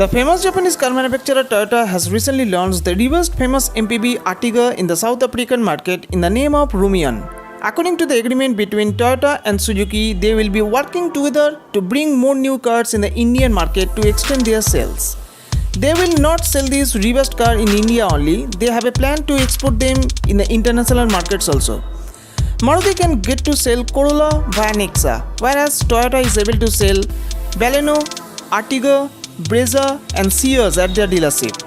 The famous Japanese car manufacturer Toyota has recently launched the reversed famous MPV Ertiga in the South African market in the name of Rumion. According to the agreement between Toyota and Suzuki, they will be working together to bring more new cars in the Indian market to extend their sales. They will not sell this reversed car in India only, they have a plan to export them in the international markets also. Maruti can get to sell Corolla via Nexa, whereas Toyota is able to sell Baleno, Ertiga, Brezza and Sears at their dealership.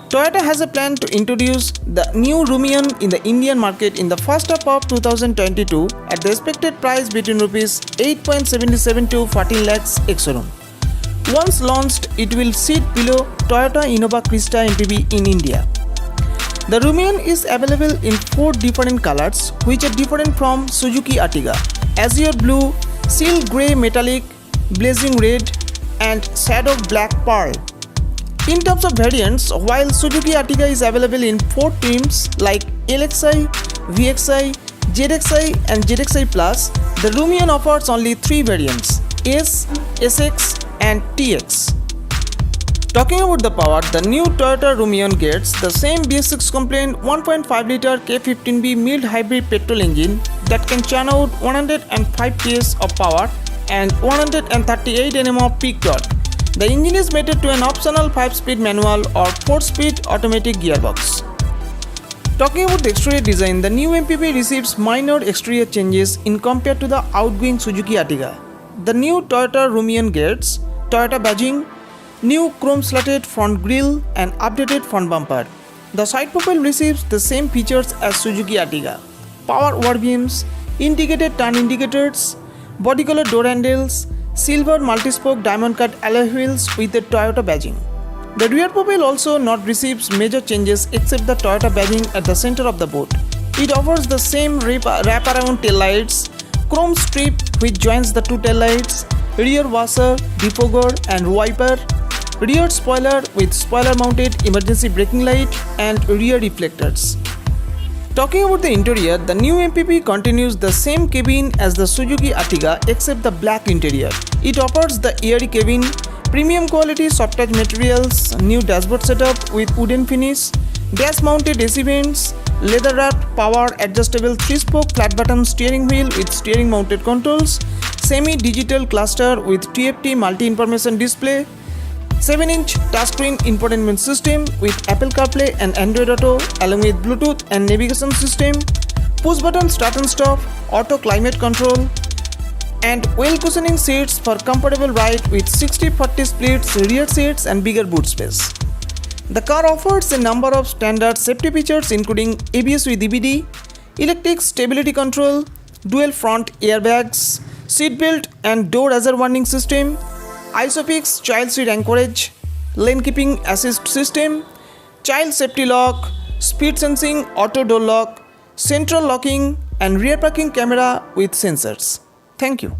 Toyota has a plan to introduce the new Rumion in the Indian market in the first half of 2022 at the expected price between Rs 8.77 to 14 lakhs ex-showroom. Once launched, it will sit below Toyota Innova Crysta MPV in India. The Rumion is available in 4 different colors which are different from Suzuki Ertiga: Azure Blue, Seal Grey Metallic, Blazing Red and Shadow Black Pearl. In terms of variants, while Suzuki Ertiga is available in 4 trims like LXI, VXI, ZXI and ZXI Plus, the Rumion offers only 3 variants: S, SX and TX. Talking about the power, the new Toyota Rumion gets the same BS6 compliant 1.5 liter K15B mild hybrid petrol engine that can churn out 105 PS of power and 138 Nm of peak torque. The engine is mated to an optional 5-speed manual or 4-speed automatic gearbox. Talking about the exterior design, the new MPV receives minor exterior changes in compared to the outgoing Suzuki Ertiga. The new Toyota Rumion gets Toyota badging, new chrome slatted front grille and updated front bumper. The side profile receives the same features as Suzuki Ertiga: power overbeams, integrated turn indicators, body color door handles, silver multi-spoke diamond cut alloy wheels with the Toyota badging. The rear profile also not receives major changes except the Toyota badging at the center of the boot. It offers the same wrap-around tail lights, chrome strip which joins the 2 tail lights, rear washer, defogger and wiper, rear spoiler with spoiler mounted emergency braking light and rear reflectors. Talking about the interior, the new MPV continues the same cabin as the Suzuki Ertiga except the black interior. It offers the airy cabin, premium quality soft touch materials, new dashboard setup with wooden finish, dash mounted AC vents, leather wrapped power adjustable 3-spoke flat button steering wheel with steering mounted controls, semi-digital cluster with TFT multi-information display, 7-inch touchscreen infotainment system with Apple CarPlay and Android Auto along with Bluetooth and navigation system, push-button start and stop, auto climate control, and well cushioning seats for comfortable ride with 60-40 splits rear seats and bigger boot space. The car offers a number of standard safety features including ABS with EBD, electric stability control, dual front airbags, seat belt and door hazard warning system, ISOFIX child seat anchorage, lane keeping assist system, child safety lock, speed sensing auto door lock, central locking and rear parking camera with sensors. Thank you.